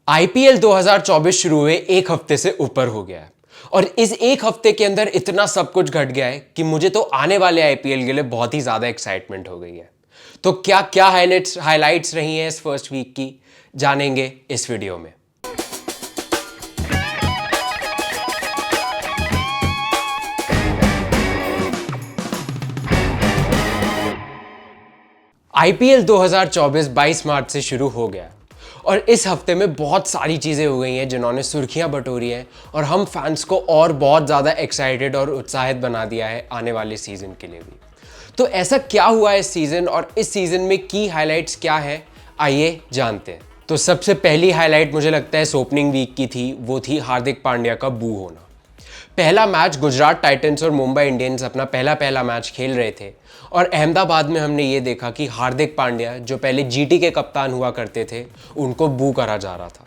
IPL 2024 शुरू हुए एक हफ्ते से ऊपर हो गया है और इस एक हफ्ते के अंदर इतना सब कुछ घट गया है कि मुझे तो आने वाले आईपीएल के लिए बहुत ही ज्यादा एक्साइटमेंट हो गई है। तो क्या क्या हाइलाइट्स रही हैं इस फर्स्ट वीक की, जानेंगे इस वीडियो में। आईपीएल 2024 22 मार्च से शुरू हो गया और इस हफ्ते में बहुत सारी चीज़ें हो गई हैं जिन्होंने सुर्खियां बटोरी हैं और हम फैंस को और बहुत ज़्यादा एक्साइटेड और उत्साहित बना दिया है आने वाले सीज़न के लिए भी। तो ऐसा क्या हुआ है इस सीज़न और इस सीज़न में की हाइलाइट्स क्या है, आइए जानते हैं। तो सबसे पहली हाइलाइट मुझे लगता है इस ओपनिंग वीक की थी, वो थी हार्दिक पांड्या का बू होना। पहला मैच गुजरात टाइटंस और मुंबई इंडियंस अपना पहला मैच खेल रहे थे और अहमदाबाद में हमने ये देखा कि हार्दिक पांड्या जो पहले जीटी के कप्तान हुआ करते थे उनको बू करा जा रहा था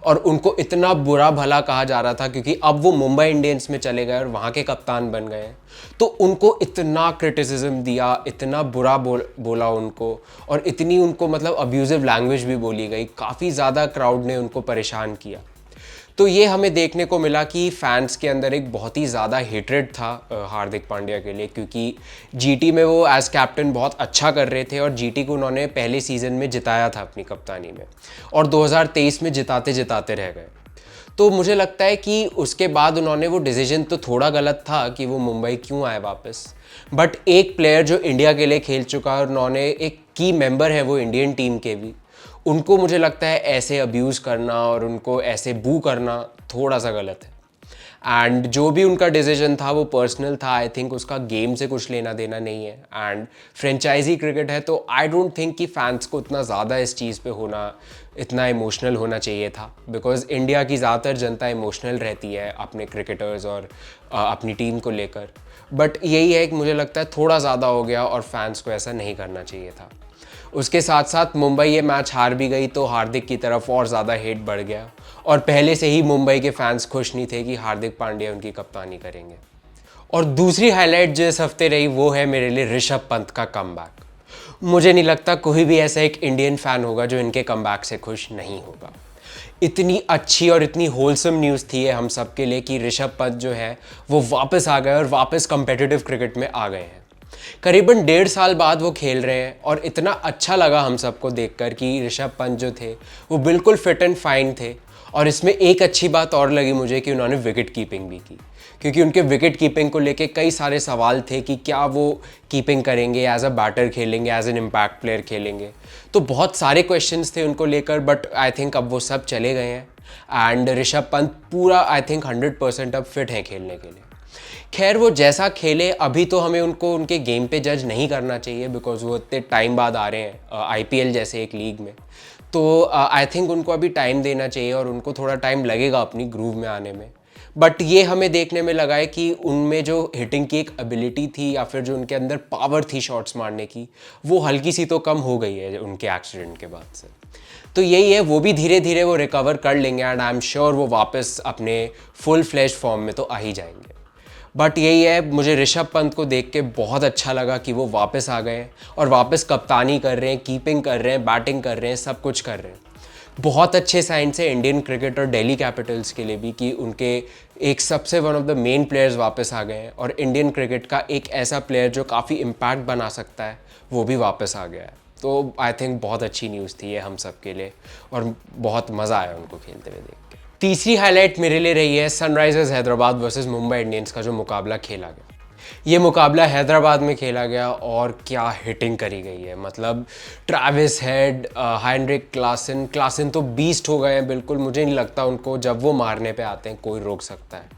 और उनको इतना बुरा भला कहा जा रहा था क्योंकि अब वो मुंबई इंडियंस में चले गए और वहाँ के कप्तान बन गए हैं। तो उनको इतना क्रिटिसिज्म दिया, इतना बुरा बोला उनको और इतनी उनको मतलब अब्यूजिव लैंग्वेज भी बोली गई, काफ़ी ज़्यादा क्राउड ने उनको परेशान किया। तो ये हमें देखने को मिला कि फैंस के अंदर एक बहुत ही ज़्यादा हेट्रेड था हार्दिक पांड्या के लिए, क्योंकि जीटी में वो एज कैप्टन बहुत अच्छा कर रहे थे और जीटी को उन्होंने पहले सीज़न में जिताया था अपनी कप्तानी में और 2023 में जिताते जिताते रह गए। तो मुझे लगता है कि उसके बाद उन्होंने वो डिसीजन तो थोड़ा गलत था कि वो मुंबई क्यों आए वापस, बट एक प्लेयर जो इंडिया के लिए खेल चुका है और उन्होंने एक की मेंबर है वो इंडियन टीम के भी, उनको मुझे लगता है ऐसे अब्यूज़ करना और उनको ऐसे बू करना थोड़ा सा गलत है। एंड जो भी उनका डिसीजन था वो पर्सनल था, आई थिंक उसका गेम से कुछ लेना देना नहीं है। एंड फ्रेंचाइजी क्रिकेट है तो आई डोंट थिंक कि फैंस को इतना ज़्यादा इस चीज़ पे होना, इतना इमोशनल होना चाहिए था, बिकॉज इंडिया की ज़्यादातर जनता इमोशनल रहती है अपने क्रिकेटर्स और अपनी टीम को लेकर। बट यही है कि मुझे लगता है थोड़ा ज़्यादा हो गया और फैंस को ऐसा नहीं करना चाहिए था। उसके साथ साथ मुंबई ये मैच हार भी गई तो हार्दिक की तरफ और ज़्यादा हेट बढ़ गया और पहले से ही मुंबई के फैंस खुश नहीं थे कि हार्दिक पांड्या उनकी कप्तानी करेंगे। और दूसरी हाईलाइट जो इस हफ्ते रही वो है मेरे लिए ऋषभ पंत का कमबैक। मुझे नहीं लगता कोई भी ऐसा एक इंडियन फैन होगा जो इनके कमबैक से खुश नहीं होगा। इतनी अच्छी और इतनी होलसम न्यूज़ थी ये हम सब के लिए कि ऋषभ पंत जो है वो वापस आ गए और वापस कम्पिटिटिव क्रिकेट में आ गए हैं। करीबन 1.5 साल बाद वो खेल रहे हैं और इतना अच्छा लगा हम सबको देखकर कि ऋषभ पंत जो थे वो बिल्कुल फिट एंड फाइन थे। और इसमें एक अच्छी बात और लगी मुझे कि उन्होंने विकेट कीपिंग भी की, क्योंकि उनके विकेट कीपिंग को लेके कई सारे सवाल थे कि क्या वो कीपिंग करेंगे, एज अ बैटर खेलेंगे, एज एन इम्पैक्ट प्लेयर खेलेंगे। तो बहुत सारे क्वेश्चंस थे उनको लेकर, बट आई थिंक अब वो सब चले गए हैं एंड ऋषभ पंत पूरा आई थिंक 100% अब फिट हैं खेलने के लिए। खैर वो जैसा खेले, अभी तो हमें उनको उनके गेम पे जज नहीं करना चाहिए बिकॉज वो इतने टाइम बाद आ रहे हैं आईपीएल जैसे एक लीग में। तो आई थिंक उनको अभी टाइम देना चाहिए और उनको थोड़ा टाइम लगेगा अपनी ग्रूव में आने में। बट ये हमें देखने में लगा है कि उनमें जो हिटिंग की एक एबिलिटी थी या फिर जो उनके अंदर पावर थी शॉट्स मारने की, वो हल्की सी तो कम हो गई है उनके एक्सीडेंट के बाद से। तो यही है, वो भी धीरे धीरे वो रिकवर कर लेंगे एंड आई एम श्योर वो वापस अपने फुल फ्लैश फॉर्म में तो आ ही जाएंगे। बट यही है, मुझे ऋषभ पंत को देख के बहुत अच्छा लगा कि वो वापस आ गए और वापस कप्तानी कर रहे हैं, कीपिंग कर रहे हैं, बैटिंग कर रहे हैं, सब कुछ कर रहे हैं। बहुत अच्छे साइन से इंडियन क्रिकेट और दिल्ली कैपिटल्स के लिए भी कि उनके एक सबसे one of the main players वापस आ गए हैं और इंडियन क्रिकेट का एक ऐसा प्लेयर जो काफ़ी इम्पैक्ट बना सकता है वो भी वापस आ गया है। तो आई थिंक बहुत अच्छी न्यूज़ थी ये हम सब के लिए और बहुत मज़ा आया उनको खेलते हुए देख के। तीसरी हाईलाइट मेरे लिए रही है Sunrisers Hyderabad versus Mumbai Indians का जो मुकाबला खेला गया। ये मुकाबला हैदराबाद में खेला गया और क्या हिटिंग करी गई है, मतलब ट्रैविस हेड, हेनरिक क्लासन तो बीस्ट हो गए हैं बिल्कुल। मुझे नहीं लगता उनको जब वो मारने पे आते हैं कोई रोक सकता है।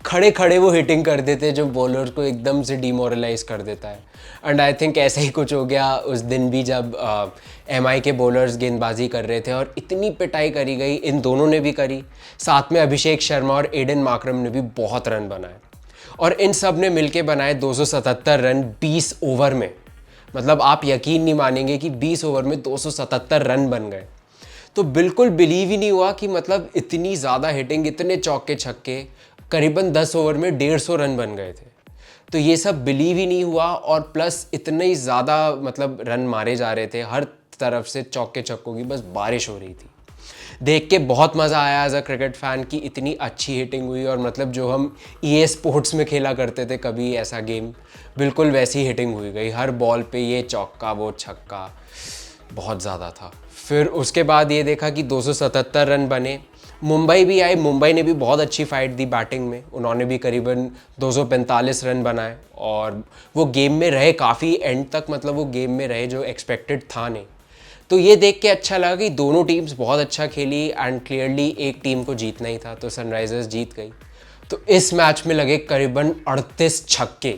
खड़े खड़े वो हिटिंग कर देते हैं जो बॉलर्स को एकदम से डिमोरलाइज कर देता है। एंड आई थिंक ऐसा ही कुछ हो गया उस दिन भी जब एमआई के बॉलर्स गेंदबाजी कर रहे थे और इतनी पिटाई करी गई, इन दोनों ने भी करी, साथ में अभिषेक शर्मा और एडन मार्करम ने भी बहुत रन बनाए और इन सब ने मिलके बनाए 277 रन 20 ओवर में। मतलब आप यकीन नहीं मानेंगे कि 20 ओवर में 277 रन बन गए। तो बिल्कुल बिलीव ही नहीं हुआ कि मतलब इतनी ज़्यादा हिटिंग, इतने चौके छक्के, करीबन 10 ओवर में 150 रन बन गए थे। तो ये सब बिलीव ही नहीं हुआ और प्लस इतने ही ज़्यादा मतलब रन मारे जा रहे थे, हर तरफ से चौके छक्कों की बस बारिश हो रही थी। देख के बहुत मज़ा आया एज अ क्रिकेट फ़ैन कि इतनी अच्छी हिटिंग हुई, और मतलब जो हम EA स्पोर्ट्स में खेला करते थे कभी ऐसा गेम, बिल्कुल वैसी हिटिंग हुई गई। हर बॉल पे ये चौका वो छक्का, बहुत ज़्यादा था। फिर उसके बाद ये देखा कि 277 रन बने। मुंबई भी आई, मुंबई ने भी बहुत अच्छी फाइट दी बैटिंग में, उन्होंने भी करीबन 245 रन बनाए और वो गेम में रहे काफ़ी एंड तक, मतलब वो गेम में रहे जो एक्सपेक्टेड था नहीं। तो ये देख के अच्छा लगा कि दोनों टीम्स बहुत अच्छा खेली एंड क्लियरली एक टीम को जीतना ही था, तो सनराइजर्स जीत गई। तो इस मैच में लगे करीबन 38 छक्के,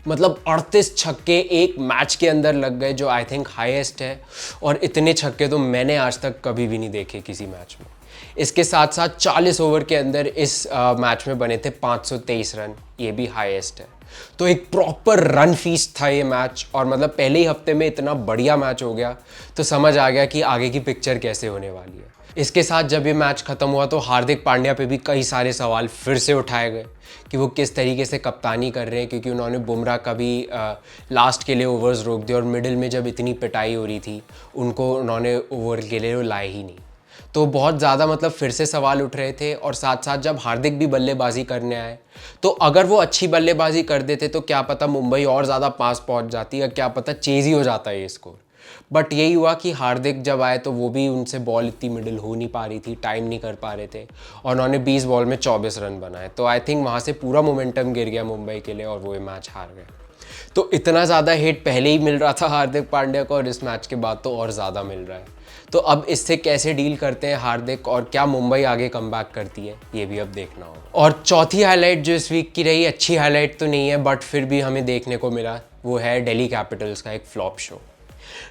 मतलब 38 छक्के एक मैच के अंदर लग गए, जो आई थिंक हाईएस्ट है, और इतने छक्के तो मैंने आज तक कभी भी नहीं देखे किसी मैच में। इसके साथ साथ 40 ओवर के अंदर इस मैच में बने थे 523 रन, ये भी हाईएस्ट है। तो एक प्रॉपर रन फीस्ट था ये मैच, और मतलब पहले ही हफ्ते में इतना बढ़िया मैच हो गया, तो समझ आ गया कि आगे की पिक्चर कैसे होने वाली है। इसके साथ जब ये मैच ख़त्म हुआ तो हार्दिक पांड्या पे भी कई सारे सवाल फिर से उठाए गए कि वो किस तरीके से कप्तानी कर रहे हैं, क्योंकि उन्होंने बुमराह का भी लास्ट के लिए ओवर्स रोक दिए, और मिडिल में जब इतनी पिटाई हो रही थी उनको उन्होंने ओवर के लिए लाए ही नहीं। तो बहुत ज़्यादा मतलब फिर से सवाल उठ रहे थे, और साथ साथ जब हार्दिक भी बल्लेबाजी करने आए तो अगर वो अच्छी बल्लेबाजी कर देते तो क्या पता मुंबई और ज़्यादा पास पहुंच जाती, या क्या पता चेज़ ही हो जाता है ये स्कोर। बट यही हुआ कि हार्दिक जब आए तो वो भी उनसे बॉल इतनी मिडिल हो नहीं पा रही थी, टाइम नहीं कर पा रहे थे, और उन्होंने 20 बॉल में 24 रन बनाए। तो आई थिंक वहाँ से पूरा मोमेंटम गिर गया मुंबई के लिए और वो ये मैच हार गए। तो इतना ज़्यादा हिट पहले ही मिल रहा था हार्दिक पांड्या को, और इस मैच के बाद तो और ज़्यादा मिल रहा है। तो अब इससे कैसे डील करते हैं हार्दिक, और क्या मुंबई आगे कमबैक करती है, ये भी अब देखना होगा। और चौथी हाईलाइट जो इस वीक की रही, अच्छी हाईलाइट तो नहीं है बट फिर भी हमें देखने को मिला, वो है दिल्ली कैपिटल्स का एक फ्लॉप शो।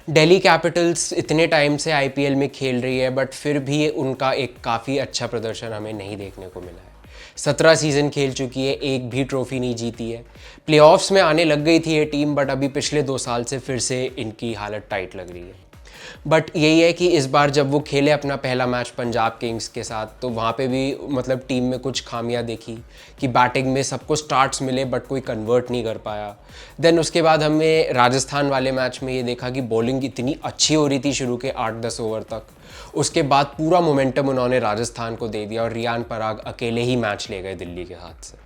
दिल्ली कैपिटल्स इतने टाइम से IPL में खेल रही है बट फिर भी उनका एक काफ़ी अच्छा प्रदर्शन हमें नहीं देखने को मिला है। 17 सीज़न खेल चुकी है, एक भी ट्रॉफी नहीं जीती है। प्लेऑफ्स में आने लग गई थी ये टीम, बट अभी पिछले 2 साल से फिर से इनकी हालत टाइट लग रही है। बट यही है कि इस बार जब वो खेले अपना पहला मैच पंजाब किंग्स के साथ, तो वहाँ पे भी मतलब टीम में कुछ खामियां देखी कि बैटिंग में सबको स्टार्ट्स मिले बट कोई कन्वर्ट नहीं कर पाया। देन उसके बाद हमें राजस्थान वाले मैच में ये देखा कि बॉलिंग इतनी अच्छी हो रही थी शुरू के 8-10 ओवर तक, उसके बाद पूरा मोमेंटम उन्होंने राजस्थान को दे दिया और रियान पराग अकेले ही मैच ले गए दिल्ली के हाथ से।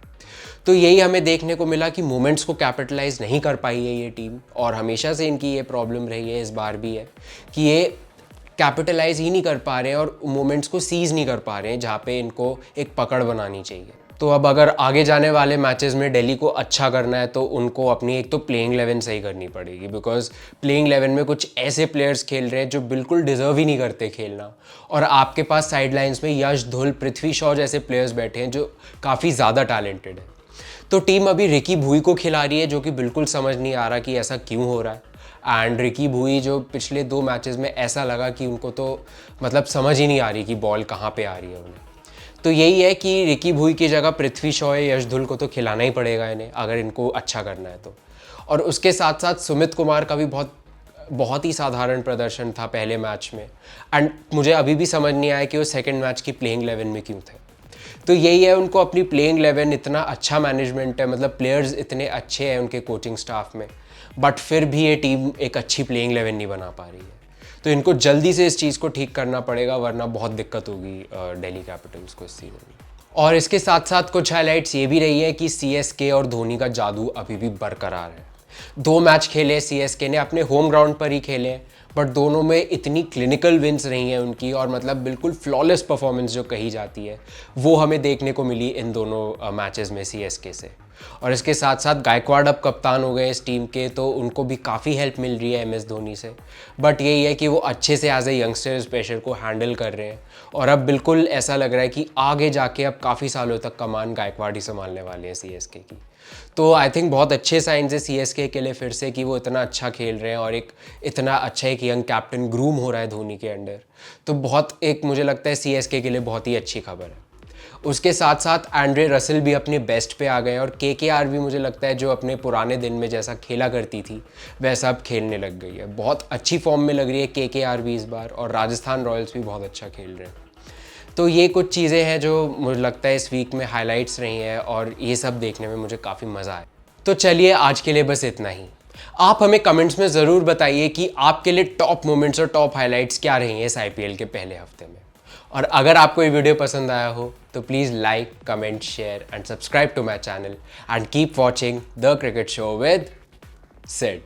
तो यही हमें देखने को मिला कि मोमेंट्स को कैपिटलाइज नहीं कर पाई है ये टीम, और हमेशा से इनकी ये प्रॉब्लम रही है, इस बार भी है कि ये कैपिटलाइज ही नहीं कर पा रहे हैं और मोमेंट्स को सीज नहीं कर पा रहे हैं जहाँ पे इनको एक पकड़ बनानी चाहिए। तो अब अगर आगे जाने वाले मैचेस में दिल्ली को अच्छा करना है तो उनको अपनी एक तो प्लेइंग 11 सही करनी पड़ेगी, बिकॉज प्लेइंग 11 में कुछ ऐसे प्लेयर्स खेल रहे हैं जो बिल्कुल डिजर्व ही नहीं करते खेलना, और आपके पास साइडलाइंस में यश, धुल, पृथ्वी शॉ जैसे प्लेयर्स बैठे हैं जो काफ़ी ज़्यादा टैलेंटेड है। तो टीम अभी रिकी भुई को खिला रही है, जो कि बिल्कुल समझ नहीं आ रहा कि ऐसा क्यों हो रहा है। एंड रिकी भुई जो पिछले 2 मैचेस में ऐसा लगा कि उनको तो मतलब समझ ही नहीं आ रही कि बॉल कहाँ पे आ रही है उन्हें। तो यही है कि रिकी भुई की जगह पृथ्वी शॉ या यश धुल को तो खिलाना ही पड़ेगा इन्हें अगर इनको अच्छा करना है तो। और उसके साथ साथ सुमित कुमार का भी बहुत ही साधारण प्रदर्शन था पहले मैच में, एंड मुझे अभी भी समझ नहीं आया कि वो सेकंड मैच की प्लेइंग 11 में क्यों थे। तो यही है, उनको अपनी प्लेइंग 11 इतना अच्छा मैनेजमेंट है, मतलब प्लेयर्स इतने अच्छे हैं उनके कोचिंग स्टाफ में, बट फिर भी ये टीम एक अच्छी प्लेइंग 11 नहीं बना पा रही है। तो इनको जल्दी से इस चीज़ को ठीक करना पड़ेगा, वरना बहुत दिक्कत होगी दिल्ली कैपिटल्स को इस सीजन में। और इसके साथ साथ कुछ हाइलाइट्स ये भी रही है कि CSK और धोनी का जादू अभी भी बरकरार है। 2 मैच खेले CSK ने, अपने होम ग्राउंड पर ही खेले, बट दोनों में इतनी क्लिनिकल विंस रही हैं उनकी, और मतलब बिल्कुल फ्लॉलेस परफॉर्मेंस जो कही जाती है वो हमें देखने को मिली इन दोनों मैचेस में CSK से। और इसके साथ साथ गायकवाड़ अब कप्तान हो गए इस टीम के, तो उनको भी काफ़ी हेल्प मिल रही है MS धोनी से। बट यही है कि वो अच्छे से एज ए यंगस्टर इस प्रेशर को हैंडल कर रहे हैं, और अब बिल्कुल ऐसा लग रहा है कि आगे जाके अब काफ़ी सालों तक कमान गायकवाड़ ही संभालने वाले हैं CSK की। तो आई थिंक बहुत अच्छे साइंस है CSK के लिए फिर से कि वो इतना अच्छा खेल रहे हैं, और एक इतना अच्छा एक यंग कैप्टन ग्रूम हो रहा है धोनी के अंडर। तो बहुत एक मुझे लगता है CSK के लिए बहुत ही अच्छी खबर है। उसके साथ साथ एंड्रे रसेल भी अपने बेस्ट पे आ गए, और KKR भी मुझे लगता है जो अपने पुराने दिन में जैसा खेला करती थी वैसा अब खेलने लग गई है। बहुत अच्छी फॉर्म में लग रही है KKR भी इस बार, और राजस्थान रॉयल्स भी बहुत अच्छा खेल रहे हैं। तो ये कुछ चीज़ें हैं जो मुझे लगता है इस वीक में हाइलाइट्स रही हैं, और ये सब देखने में मुझे काफ़ी मज़ा आया। तो चलिए आज के लिए बस इतना ही। आप हमें कमेंट्स में ज़रूर बताइए कि आपके लिए टॉप मोमेंट्स और टॉप हाइलाइट्स क्या रही हैं इस IPL के पहले हफ्ते में। और अगर आपको ये वीडियो पसंद आया हो तो please like, comment, share and subscribe to my channel and keep watching the cricket show with Sid.